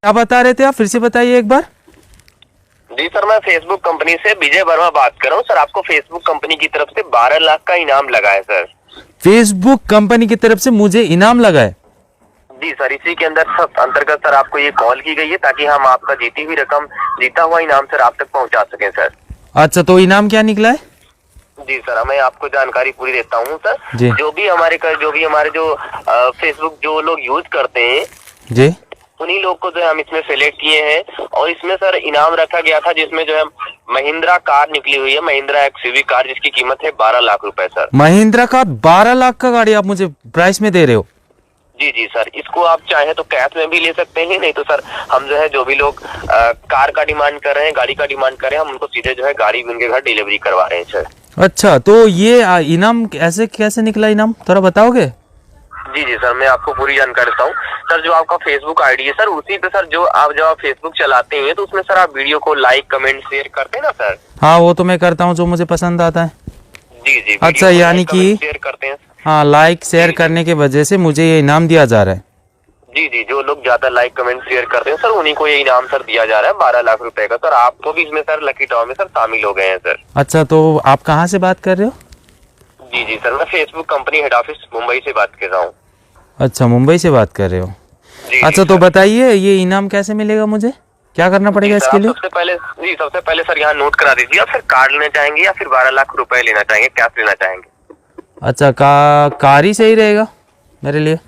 क्या बता रहे थे आप, फिर से बताइए एक बार। जी सर, मैं फेसबुक कंपनी से विजय वर्मा बात कर रहा हूँ सर। आपको फेसबुक कंपनी की तरफ से 12 लाख का इनाम लगा है सर। फेसबुक कंपनी की तरफ से मुझे इनाम लगा है? जी सर, इसी के अंतर्गत सर आपको ये कॉल की गई है ताकि हम आपका जीती हुई रकम, जीता हुआ इनाम सर आप तक पहुंचा सकें सर। अच्छा, तो इनाम क्या निकला है? जी सर, मैं आपको जानकारी पूरी देता हूँ सर। जी। जो भी हमारे जो फेसबुक जो लोग यूज करते हैं जी, उन्हीं लोग को जो है हम इसमें सेलेक्ट किए हैं। और इसमें सर इनाम रखा गया था जिसमें जो है महिंद्रा कार निकली हुई है, महिंद्रा एक्सयूवी कार, जिसकी कीमत है 12 लाख रुपए सर। महिंद्रा का 12 लाख का गाड़ी आप मुझे प्राइस में दे रहे हो? जी जी सर, इसको आप चाहे तो कैश में भी ले सकते हैं, नहीं तो सर हम जो है जो भी लोग कार का डिमांड कर रहे हैं, गाड़ी का डिमांड कर रहे हैं, हम उनको सीधे जो है गाड़ी उनके घर डिलीवरी करवा रहे हैं सर। अच्छा, तो ये इनाम ऐसे कैसे निकला इनाम, थोड़ा बताओगे? जी जी सर, मैं आपको पूरी जानकारी देता हूँ सर। जो आपका फेसबुक आईडी है सर, उसी पे सर जब आप फेसबुक चलाते हैं तो उसमें सर आप वीडियो को लाइक कमेंट शेयर करते हैं ना सर। हाँ, वो तो मैं करता हूँ, जो मुझे पसंद आता है। जी जी। अच्छा, यानी कि शेयर करते हैं। हाँ, लाइक शेयर करने की वजह से मुझे ये इनाम दिया जा रहा है। जी जी, जो लोग ज्यादा लाइक कमेंट शेयर करते हैं सर उन्हीं को ये इनाम सर दिया जा रहा है 12 लाख रुपए का सर। आपको भी इसमें सर लकी ड्रॉ में सर शामिल हो गए हैं सर। अच्छा, तो आप कहाँ से बात कर रहे हो? जी जी सर, मैं Facebook company head office Mumbai से बात कर रहा हूँ। अच्छा, मुंबई से बात कर रहे हो। जी अच्छा, जी तो सर। बताइए ये इनाम कैसे मिलेगा, मुझे क्या करना पड़ेगा जी सर, इसके लिए? सबसे पहले सर यहाँ नोट करा दीजिए, आप सर कार्ड लेना चाहेंगे या फिर 12 लाख रुपए लेना चाहेंगे, कैश लेना चाहेंगे? अच्छा, कार ही सही रहेगा मेरे लिए।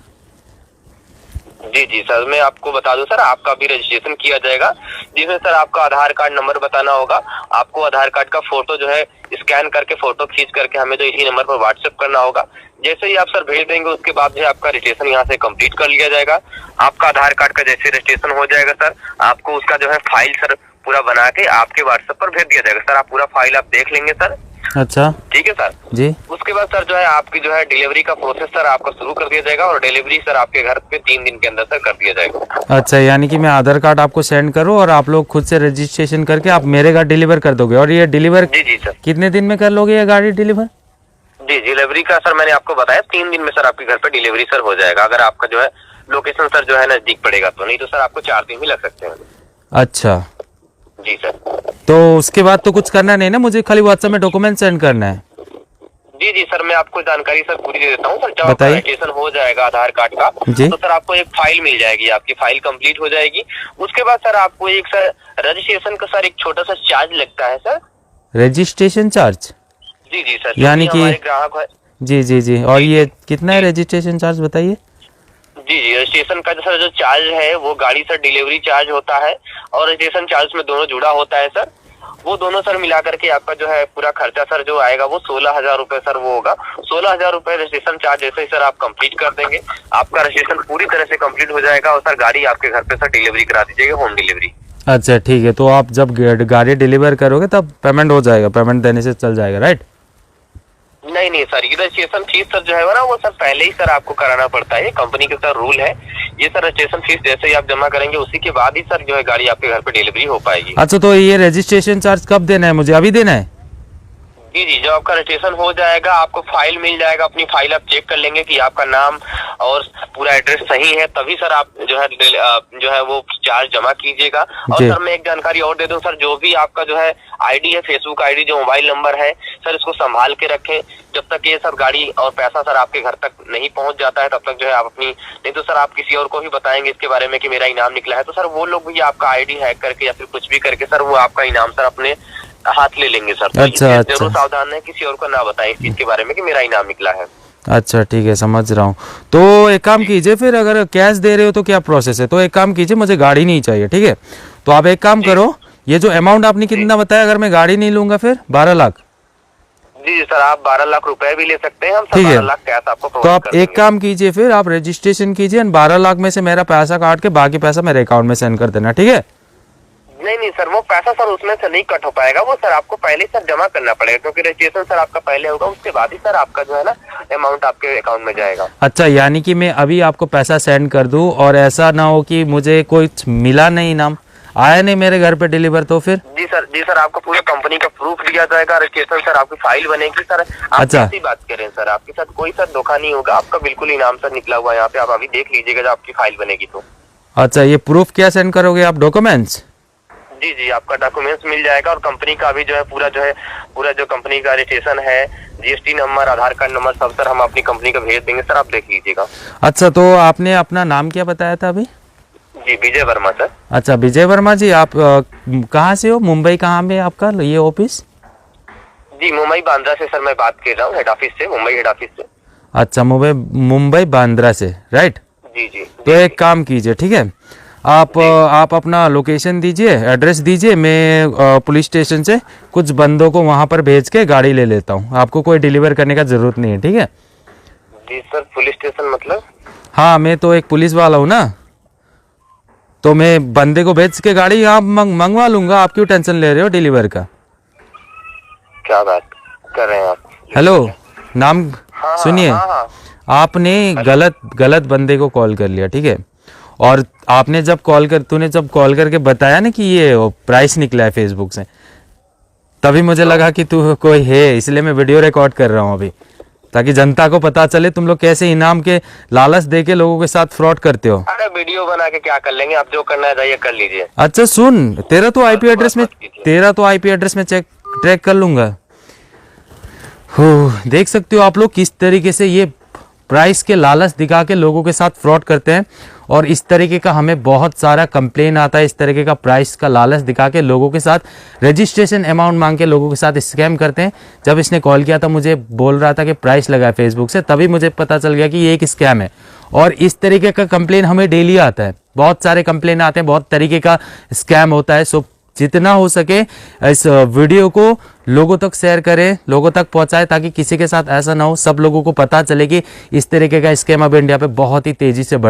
जी जी सर, मैं आपको बता दूं सर, आपका भी रजिस्ट्रेशन किया जाएगा जिसमें सर आपका आधार कार्ड नंबर बताना होगा। आपको आधार कार्ड का फोटो जो है स्कैन करके, फोटो खींच करके हमें जो इसी नंबर पर व्हाट्सएप करना होगा। जैसे ही आप सर भेज देंगे उसके बाद जो है आपका रजिस्ट्रेशन यहाँ से कंप्लीट कर लिया जाएगा। आपका आधार कार्ड का जैसे रजिस्ट्रेशन हो जाएगा सर, आपको उसका जो है फाइल सर पूरा बना के आपके व्हाट्सएप पर भेज दिया जाएगा सर। आप पूरा फाइल आप देख लेंगे सर। अच्छा, ठीक है सर जी। उसके बाद सर जो है आपकी जो है डिलीवरी का प्रोसेस सर आपका शुरू कर दिया जाएगा और डिलीवरी सर आपके घर पे 3 दिन के अंदर सर कर दिया जाएगा। अच्छा, यानी कि मैं आधार कार्ड आपको सेंड करूं और आप लोग खुद से रजिस्ट्रेशन करके आप मेरे घर डिलीवर कर दोगे। और ये डिलीवर जी जी सर। कितने दिन में कर लोगे ये गाड़ी डिलीवर? जी, डिलीवरी का सर मैंने आपको बताया 3 दिन में सर आपके घर पे डिलीवरी सर हो जाएगा, अगर आपका जो है लोकेशन सर जो है नजदीक पड़ेगा तो, नहीं तो सर आपको 4 दिन भी लग सकते हैं। अच्छा, जी सर। तो उसके बाद तो कुछ करना नहीं ना, मुझे खाली व्हाट्सएप में डॉक्यूमेंट सेंड करना है? जी जी सर, मैं आपको जानकारी सर पूरी दे देता हूँ सर। जब आपका बताइए। रजिस्ट्रेशन हो जाएगा आधार कार्ड का जी। तो सर आपको एक फाइल मिल जाएगी, आपकी फाइल कंप्लीट हो जाएगी। उसके बाद सर आपको एक सर रजिस्ट्रेशन का सर एक छोटा सा चार्ज लगता है सर। Registration charge? जी जी सर, यानी कि हमारे ग्राहक है। जी जी जी, और ये कितना है रजिस्ट्रेशन चार्ज, बताइए? जी जी, रजिस्ट्रेशन का सर जो चार्ज है वो गाड़ी सर डिलीवरी चार्ज होता है और रजिस्ट्रेशन चार्ज में दोनों जुड़ा होता है सर। वो दोनों सर मिला करके आपका जो है पूरा खर्चा सर जो आएगा वो 16,000 रुपए सर वो होगा। 16,000 रुपए रजिस्ट्रेशन चार्ज जैसे ही सर आप कंप्लीट कर देंगे, आपका रजिस्ट्रेशन पूरी तरह से कंप्लीट हो जाएगा और सर गाड़ी आपके घर पे सर डिलीवरी करा दीजिएगा, होम डिलीवरी। अच्छा, ठीक है, तो आप जब गाड़ी डिलीवर करोगे तब पेमेंट हो जाएगा, पेमेंट देने से चल जाएगा, राइट? नहीं नहीं सर, ये रजिस्ट्रेशन फीस सर जो है ना वो सर पहले ही सर आपको कराना पड़ता है, कंपनी का सर रूल है। ये सर रजिस्ट्रेशन फीस जैसे ही आप जमा करेंगे उसी के बाद ही सर जो है गाड़ी आपके घर पे डिलीवरी हो पाएगी। अच्छा, तो ये रजिस्ट्रेशन चार्ज कब देना है मुझे, अभी देना है? जी जी, जब आपका रजिस्ट्रेशन हो जाएगा आपको फाइल मिल जाएगा, अपनी फाइल आप चेक कर लेंगे कि आपका नाम और पूरा एड्रेस सही है, तभी सर आप जो है वो चार्ज जमा कीजिएगा। और सर मैं एक जानकारी और दे दूं सर, जो भी आपका जो है आईडी है, फेसबुक आईडी जो मोबाइल नंबर है सर, इसको संभाल के रखें। जब तक ये सब गाड़ी और पैसा सर आपके घर तक नहीं पहुंच जाता है तब तक जो है आप अपनी, नहीं तो सर आप किसी और को भी बताएंगे इसके बारे में कि मेरा इनाम निकला है तो सर वो लोग भी आपका आईडी हैक करके या फिर कुछ भी करके सर वो आपका इनाम सर अपने हाथ ले लेंगे सर। तो अच्छा, अच्छा। जरूर सावधान है, किसी और को ना बताएं इस चीज के बारे में कि मेरा इनाम निकला है। अच्छा, ठीक है, समझ रहा हूँ। तो एक काम कीजिए, फिर अगर कैश दे रहे हो तो क्या प्रोसेस है? तो एक काम कीजिए, मुझे गाड़ी नहीं चाहिए, ठीक है? तो आप एक काम करो, ये जो अमाउंट आपने कितना बताया, अगर मैं गाड़ी नहीं लूंगा फिर 12 लाख? जी जी सर, आप 12 लाख रुपए भी ले सकते हैं, हम ठीक है। 12 लाख कैश आपको तो प्रोवाइड आप कर एक देंगे। काम कीजिए, फिर आप रजिस्ट्रेशन कीजिए, 12 लाख में से मेरा पैसा काट के बाकी पैसा मेरे अकाउंट में सेंड कर देना, ठीक है? नहीं नहीं सर, वो पैसा सर उसमें से नहीं कट हो पाएगा, वो सर आपको पहले सर जमा करना पड़ेगा क्योंकि रजिस्ट्रेशन सर आपका पहले होगा, उसके बाद ही सर आपका जो है ना अमाउंट आपके अकाउंट में जाएगा। अच्छा, यानी कि मैं अभी आपको पैसा सेंड कर दूं और ऐसा ना हो कि मुझे कुछ मिला नहीं, इनाम आया नहीं मेरे घर पे डिलीवर, तो फिर? जी सर, आपको पूरी कंपनी का प्रूफ दिया जाएगा, रजिस्ट्रेशन सर आपकी फाइल बनेगी सर। आप अच्छा। कैसी बात करें सर, आपके साथ कोई सर धोखा नहीं होगा, आपका बिल्कुल इनाम सर निकला हुआ है यहाँ पे, आप अभी देख लीजिएगा जब आपकी फाइल बनेगी तो। अच्छा, ये प्रूफ क्या सेंड करोगे आप, डॉक्यूमेंट्स? जी जी, आपका डॉक्यूमेंट्स मिल जाएगा और कंपनी का भी जो है पूरा जो कंपनी का रजिस्ट्रेशन है, जीएसटी नंबर, आधार कार्ड नंबर सब सर हम अपनी कंपनी को भेज देंगे सर, आप देख लीजिएगा। अच्छा, तो आपने अपना नाम क्या बताया था अभी? जी, विजय वर्मा सर। अच्छा, विजय वर्मा जी, आप कहाँ से हो? मुंबई कहाँ में आपका ये ऑफिस? जी, मुंबई बांद्रा से सर मैं बात कर रहा हूँ, हेड ऑफिस से, मुंबई हेड ऑफिस से। अच्छा, मुंबई बांद्रा से, राइट? जी जी। तो एक काम कीजिए, ठीक है, आप अपना लोकेशन दीजिए, एड्रेस दीजिए, मैं पुलिस स्टेशन से कुछ बंदों को वहाँ पर भेज के गाड़ी ले लेता हूँ, आपको कोई डिलीवर करने का ज़रूरत नहीं है, ठीक है? जी सर, पुलिस स्टेशन मतलब? हाँ, मैं तो एक पुलिस वाला हूँ ना, तो मैं बंदे को भेज के गाड़ी यहाँ मंगवा लूँगा, आप क्यों टेंशन ले रहे हो डिलीवर का? क्या बात कर रहे हैं आप? हेलो, नाम हाँ, सुनिए, हाँ, हाँ। आपने गलत बंदे को कॉल कर लिया, ठीक है? और तूने जब कॉल करके बताया ना कि ये प्राइस निकला है फेसबुक से, तभी मुझे लगा कि तू कोई है, इसलिए मैं वीडियो रिकॉर्ड कर रहा हूँ अभी, ताकि जनता को पता चले तुम लोग कैसे इनाम के लालच दे के लोगों के साथ फ्रॉड करते हो। अरे वीडियो बना के क्या कर लेंगे, आप जो करना है जाइए कर लीजिए। अच्छा सुन, तेरा तो आईपी एड्रेस में ट्रैक कर लूंगा। हो, देख सकते हो आप लोग किस तरीके से ये प्राइस के लालच दिखा के लोगों के साथ फ्रॉड करते हैं, और इस तरीके का हमें बहुत सारा कंप्लेन आता है, इस तरीके का प्राइस का लालच दिखा के लोगों के साथ रजिस्ट्रेशन अमाउंट मांग के लोगों के साथ स्कैम करते हैं। जब इसने कॉल किया था, मुझे बोल रहा था कि प्राइस लगा है फेसबुक से, तभी मुझे पता चल गया कि ये एक स्कैम है। और इस तरीके का कंप्लेन हमें डेली आता है, बहुत सारे कंप्लेन आते हैं, बहुत तरीके का स्कैम होता है। सो जितना हो सके इस वीडियो को लोगों तक शेयर करें, लोगों तक पहुंचाएं, ताकि किसी के साथ ऐसा ना हो, सब लोगों को पता चले कि इस तरीके का स्कैम अब इंडिया पे बहुत ही तेजी से बढ़